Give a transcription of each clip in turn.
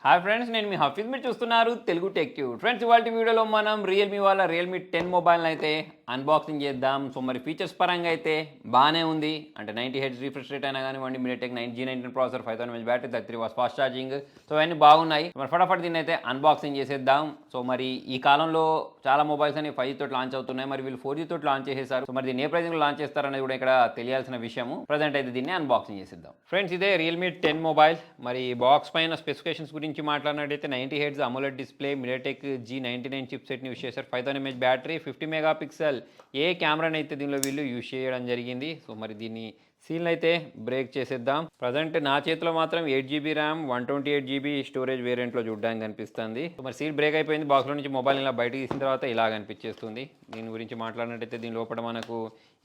Hi friends, నేను మీ హఫీజ్. మీరు చూస్తున్నారు తెలుగు టెక్ ట్యూబ్. ఫ్రెండ్స్, ఇవాళ వీడియోలో మనం రియల్మీ వాళ్ళ రియల్మీ 10 మొబైల్ని అయితే అన్బాక్సింగ్ చేద్దాం. సో మరి ఫీచర్స్ పరంగా అయితే బాగానే ఉంది. అంటే 90 హెడ్స్ రిఫ్రెష్ రేట్ అయినా కానివ్వండి, MediaTek G19 processor, 5000 mAh battery, 33 watts fast charging. So అవన్నీ బాగున్నాయి. మరి ఫటాఫట్ దీన్ని అయితే అన్బాక్సింగ్ చేసేద్దాం. సో మరి ఈ కాలంలో చాలా మొబైల్స్ అని 5G తోటి లాంచ్ అవుతున్నాయి. మరి వీళ్ళు 4G తోటి లాంచ్ చేసేసారు. సో మరి దీన్ని ఏ ప్రైజింగ్లో లాంచ్ చేస్తారనేది కూడా ఇక్కడ తెలియాల్సిన విషయము. ప్రజెంట్ అయితే దీన్ని అన్బాక్సింగ్ చేసేద్దాం. ఫ్రెండ్స్, ఇదే రియల్మీ 10 మొబైల్. మరి బాక్స్ పైన స్పెసిఫికేషన్స్ గురించి మాట్లాడినట్టయితే 90 heads AMOLED display, MediaTek G99 chip సెట్ని యూస్ చేశారు, 5000 mAh బ్యాటరీ, 50 మెగాపిక్సెల్ ఏ కెమెరాని అయితే దీనిలో వీళ్ళు యూస్ చేయడం జరిగింది. సో మరి దీన్ని సీల్ అయితే బ్రేక్ చేసేద్దాం. ప్రజెంట్ నా చేతిలో మాత్రం 8GB ర్యామ్, 128GB స్టోరేజ్ వేరియంట్లో చూడడానికి కనిపిస్తుంది. మరి సీల్ బ్రేక్ అయిపోయింది. బాక్స్లో నుంచి మొబైల్ ఇలా బయట తీసిన తర్వాత ఇలా కనిపించేస్తుంది. దీని గురించి మాట్లాడినట్టయితే దీని లోపల మనకు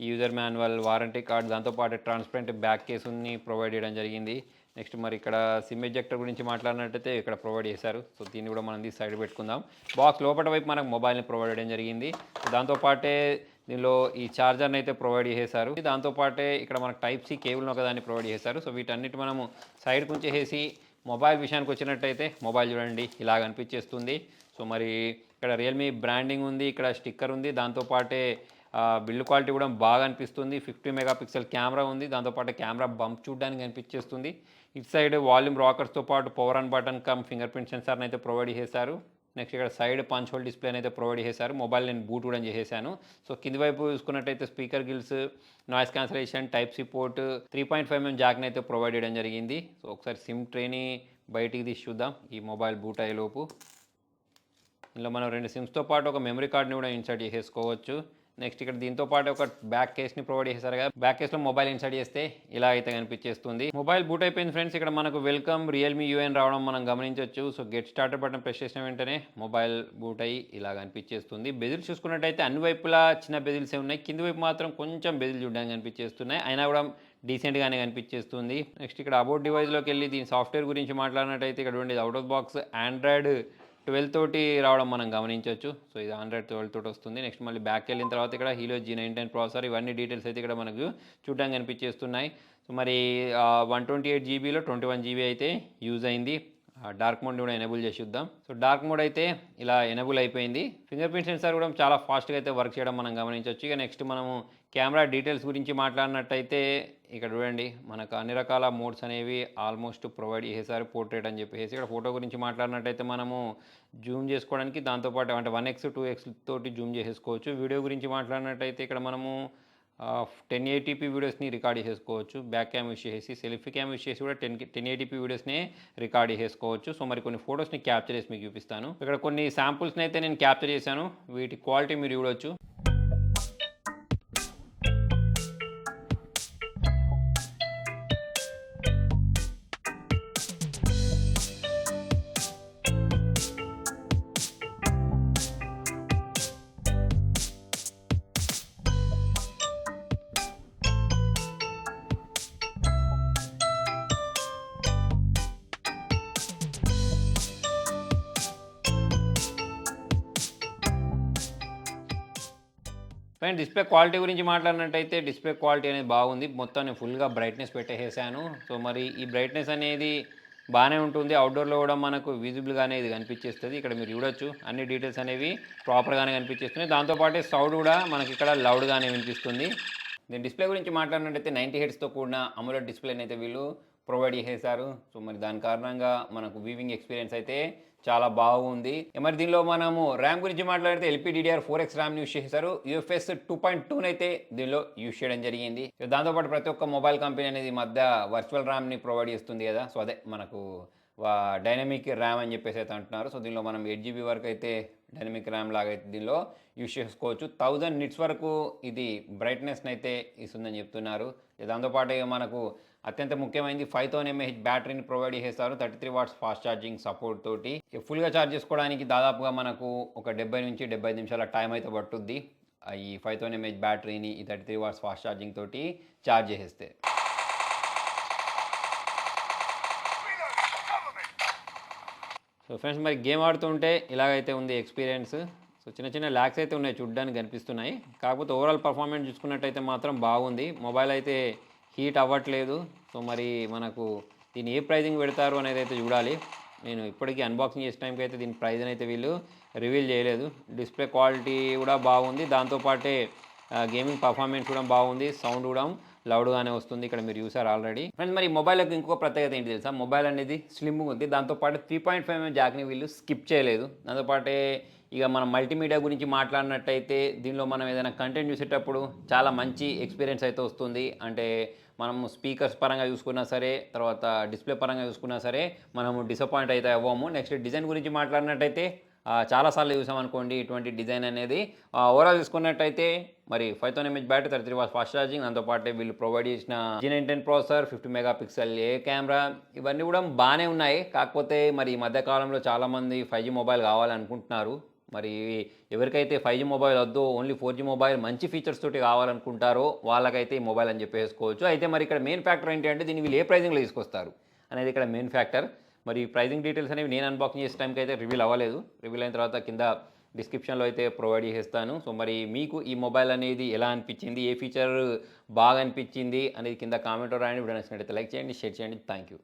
యూజర్ మాన్యువల్, వారంటీ కార్డ్, దాంతోపాటు ట్రాన్స్పరెంట్ బ్యాక్ కేసుని ప్రొవైడ్ చేయడం జరిగింది. నెక్స్ట్ మరి ఇక్కడ సిమ్ ఎజెక్టర్ గురించి మాట్లాడినట్టయితే ఇక్కడ ప్రొవైడ్ చేశారు. సో దీన్ని కూడా మనం తీసి సైడ్ పెట్టుకుందాం. బాక్స్ లోపల వైపు మనకు మొబైల్ని ప్రొవైడ్ చేయడం జరిగింది. దాంతోపాటే దీనిలో ఈ ఛార్జర్ని అయితే ప్రొవైడ్ చేశారు. దాంతోపాటే ఇక్కడ మనకు టైప్ సి కేబుల్ని ఒకదాన్ని ప్రొవైడ్ చేశారు. సో వీటన్నిటి మనము సైడ్ కొంచేసి మొబైల్ విషయానికి వచ్చినట్టయితే మొబైల్ చూడండి ఇలా కనిపించేస్తుంది. సో మరి ఇక్కడ రియల్మీ బ్రాండింగ్ ఉంది, ఇక్కడ స్టిక్కర్ ఉంది, దాంతోపాటే బిల్డ్ క్వాలిటీ కూడా బాగా అనిపిస్తుంది. 50 మెగాపిక్సెల్ కెమెరా ఉంది, దాంతోపాటు కెమెరా బంప్ చూడడానికి కనిపించేస్తుంది. ఇటు సైడ్ వాల్యూమ్ రాకర్స్తో పాటు power on button cum fingerprint సెన్సార్ని అయితే ప్రొవైడ్ చేశారు. నెక్స్ట్ ఇక్కడ సైడ్ పంచ్ హోల్ డిస్ప్లేని అయితే ప్రొవైడ్ చేశారు. మొబైల్ నేను బూట్ కూడా చేసేసాను. సో కింది వైపు చూసుకున్నట్టయితే speaker grills, noise cancellation, type C port, 3.5mm జాక్ని అయితే ప్రొవైడ్ చేయడం జరిగింది. సో ఒకసారి సిమ్ ట్రేని బయటికి తీసి చూద్దాం ఈ మొబైల్ బూట్ అయ్యేలోపు. ఇందులో మనం 2 సిమ్స్తో పాటు ఒక మెమరీ కార్డ్ని కూడా ఇన్సర్ట్ చేసేసుకోవచ్చు. నెక్స్ట్ ఇక్కడ దీంతో పాటు ఒక బ్యాక్ కేస్ని ప్రొవైడ్ చేశారు కదా, బ్యాక్ కేస్లో మొబైల్ ఇన్సర్ట్ చేస్తే ఇలా అయితే కనిపించేస్తుంది. మొబైల్ బూట్ అయిపోయింది ఫ్రెండ్స్. ఇక్కడ మనకు వెల్కమ్ రియల్మీ యూఐని రావడం మనం గమనించవచ్చు. So get starter button press చేసిన వెంటనే మొబైల్ బూట్ అయ్యి ఇలా కనిపించేస్తుంది. బెజిల్స్ చూసుకున్నట్టయితే అన్ని వైపులా చిన్న బెజిల్సే ఉన్నాయి, కింది వైపు మాత్రం కొంచెం బెజిల్ చూడడానికి కనిపించేస్తున్నాయి, అయినా కూడా డీసెంట్గానే కనిపించేస్తుంది. నెక్స్ట్ ఇక్కడ అబౌట్ డివైస్లోకి వెళ్ళి దీని సాఫ్ట్వేర్ గురించి మాట్లాడినట్టయితే ఇక్కడ చూడండి, అవుట్ ఆఫ్ బాక్స్ ఆండ్రాయిడ్ 12 తోటి రావడం మనం గమనించవచ్చు. సో ఇది ఆండ్రాయిడ్ 12 తోటి వస్తుంది. నెక్స్ట్ మళ్ళీ బ్యాక్ వెళ్ళిన తర్వాత ఇక్కడ హీలో G19 ప్రాసెసర్, ఇవన్నీ డీటెయిల్స్ అయితే ఇక్కడ మనకు చూడడానికి కనిపించేస్తున్నాయి. సో మరి 128GBలో 21GB అయితే యూజ్ అయింది. డార్క్ మోడ్ కూడా ఎనేబుల్ చేసి చూద్దాం. సో డార్క్ మోడ్ అయితే ఇలా ఎనేబుల్ అయిపోయింది. ఫింగర్ ప్రింట్ సెన్సార్ కూడా చాలా ఫాస్ట్గా అయితే వర్క్ చేయడం మనం గమనించవచ్చు. ఇక నెక్స్ట్ మనము కెమెరా డీటెయిల్స్ గురించి మాట్లాడినట్టయితే ఇక్కడ చూడండి, మనకు అన్ని రకాల మోడ్స్ అనేవి ఆల్మోస్ట్ ప్రొవైడ్ చేశారు. పోర్ట్రేట్ అని చెప్పేసి ఇక్కడ ఫోటో గురించి మాట్లాడినట్టయితే మనము జూమ్ చేసుకోవడానికి దాంతోపాటు అంటే 1x 2x తోటి జూమ్ చేసేసుకోవచ్చు. వీడియో గురించి మాట్లాడినట్టయితే ఇక్కడ మనము 1080p వీడియోస్ని రికార్డ్ చేసుకోవచ్చు. బ్యాక్ క్యామ్ యూస్ చేసి, సెల్ఫీ క్యామ్ యూస్ చేసి కూడా 1080p వీడియోస్ని రికార్డ్ చేసుకోవచ్చు. సో మరి కొన్ని ఫొటోస్ని క్యాప్చర్ చేసి మీకు చూపిస్తాను. ఇక్కడ కొన్ని శాంపుల్స్ని అయితే నేను క్యాప్చర్ చేశాను, వీటి క్వాలిటీ మీరు చూడవచ్చు. ఫ్రెండ్, డిస్ప్లే క్వాలిటీ గురించి మాట్లాడినట్టయితే డిస్ప్లే క్వాలిటీ అనేది బాగుంది. మొత్తం నేను ఫుల్గా బ్రైట్నెస్ పెట్టేసాను. సో మరి ఈ బ్రైట్నెస్ అనేది బాగానే ఉంటుంది. అవుట్డోర్లో కూడా మనకు విజిబుల్గానే ఇది కనిపించేస్తుంది. ఇక్కడ మీరు చూడొచ్చు అన్ని డీటెయిల్స్ అనేవి ప్రాపర్గానే కనిపించేస్తున్నాయి. దాంతోపాటు సౌండ్ కూడా మనకి ఇక్కడ లౌడ్గానే వినిపిస్తుంది. దీని డిస్ప్లే గురించి మాట్లాడినట్టయితే 90 హెడ్స్తో కూడిన అమోలెడ్ డిస్ప్లేని అయితే వీళ్ళు ప్రొవైడ్ చేసేసారు. సో మరి దాని కారణంగా మనకు వీవింగ్ ఎక్స్పీరియన్స్ అయితే చాలా బాగుంది. మరి దీనిలో మనము ర్యామ్ గురించి మాట్లాడితే LPDDR4X ర్యామ్ యూస్ చేశారు. UFS 2.2 అయితే దీనిలో యూస్ చేయడం జరిగింది. దాంతోపాటు ప్రతి ఒక్క మొబైల్ కంపెనీ అనేది ఈ మధ్య వర్చువల్ ర్యామ్ని ప్రొవైడ్ చేస్తుంది కదా. సో అదే మనకు డైనమిక్ ర్యామ్ అని చెప్పేసి అయితే అంటున్నారు. సో దీనిలో మనం 8GB వరకు అయితే డైనమిక్ ర్యామ్ లాగా అయితే దీనిలో యూస్ చేసుకోవచ్చు. 1000 nits వరకు ఇది బ్రైట్నెస్ని అయితే ఇస్తుందని చెప్తున్నారు. దాంతోపాటు మనకు అత్యంత ముఖ్యమైనది 5000 mAh బ్యాటరీని ప్రొవైడ్ చేస్తారు, 33 వాట్స్ ఫాస్ట్ ఛార్జింగ్ సపోర్ట్ తోటి. ఫుల్గా ఛార్జ్ చేసుకోవడానికి దాదాపుగా మనకు ఒక 70 నుంచి 75 నిమిషాల టైం అయితే పట్టుద్ది. ఈ 5000 mAh బ్యాటరీని ఈ 33 వాట్స్ ఫాస్ట్ ఛార్జింగ్ తోటి ఛార్జ్ చేసేస్తే. సో ఫ్రెండ్స్, మరి గేమ్ ఆడుతుంటే ఇలాగైతే ఉంది ఎక్స్పీరియన్స్. సో చిన్న చిన్న ల్యాగ్స్ అయితే ఉన్నాయి, చూడడానికి కనిపిస్తున్నాయి. కాకపోతే ఓవరాల్ పర్ఫార్మెన్స్ చూసుకున్నట్టయితే మాత్రం బాగుంది. మొబైల్ అయితే హీట్ అవ్వట్లేదు. సో మరి మనకు దీన్ని ఏ ప్రైజింగ్ పెడతారు అనేది అయితే చూడాలి. నేను ఇప్పటికీ అన్బాక్సింగ్ చేసే టైంకి అయితే దీని ప్రైస్ అయితే వీళ్ళు రివీల్ చేయలేదు. డిస్ప్లే క్వాలిటీ కూడా బాగుంది, దాంతోపాటే గేమింగ్ పర్ఫార్మెన్స్ కూడా బాగుంది, సౌండ్ కూడా లౌడ్గానే వస్తుంది. ఇక్కడ మీరు చూసారు ఆల్రెడీ. ఫ్రెండ్స్ మరి మొబైల్కి ఇంకో ప్రత్యేకత ఏంటి తెలుసా, మొబైల్ అనేది స్లిమ్గా ఉంది, దాంతోపాటు 3.5mm జాక్ని వీళ్ళు స్కిప్ చేయలేదు. దాంతోపాటే ఇక మనం మల్టీమీడియా గురించి మాట్లాడినట్టయితే దీనిలో మనం ఏదైనా కంటెంట్ చూసేటప్పుడు చాలా మంచి ఎక్స్పీరియన్స్ అయితే వస్తుంది. అంటే మనం స్పీకర్స్ పరంగా చూసుకున్నా సరే, తర్వాత డిస్ప్లే పరంగా చూసుకున్నా సరే మనము డిసప్పాయింట్ అయితే అవ్వము. నెక్స్ట్ డిజైన్ గురించి మాట్లాడినట్టయితే చాలాసార్లు చూసామనుకోండి ఇటువంటి డిజైన్ అనేది. ఓవరాల్ చూసుకున్నట్టయితే మరి 5000 mAh battery, 33 watts fast charging, దాంతోపాటు వీళ్ళు ప్రొవైడ్ చేసిన G910 ప్రాసెసర్, 50 మెగాపిక్సెల్ ఏ కెమెరా, ఇవన్నీ కూడా బాగానే ఉన్నాయి. కాకపోతే మరి ఈ మధ్యకాలంలో చాలామంది 5G మొబైల్ కావాలనుకుంటున్నారు. మరి ఎవరికైతే 5G మొబైల్ వద్దో ఓన్లీ 4G మొబైల్ మంచి ఫీచర్స్ తోటి కావాలనుకుంటారో వాళ్ళకైతే ఈ మొబైల్ అని చెప్పేసుకోవచ్చు. అయితే మరి ఇక్కడ మెయిన్ ఫ్యాక్టర్ ఏంటి అంటే దీన్ని వీళ్ళు ఏ ప్రైజింగ్లో తీసుకొస్తారు అనేది ఇక్కడ మెయిన్ ఫ్యాక్టర్. మరి ప్రైజింగ్ డీటెయిల్స్ అనేవి నేను అన్బాక్సింగ్ చేసే టైంకి అయితే రివీల్ అవ్వలేదు. రివీల్ అయిన తర్వాత కింద డిస్క్రిప్షన్లో అయితే ప్రొవైడ్ చేస్తాను. సో మరి మీకు ఈ మొబైల్ అనేది ఎలా అనిపించింది, ఏ ఫీచర్ బాగా అనిపించింది అనేది కింద కామెంట్లో రాయండి. వీడియో నచ్చినట్లయితే లైక్ చేయండి, షేర్ చేయండి. Thank you.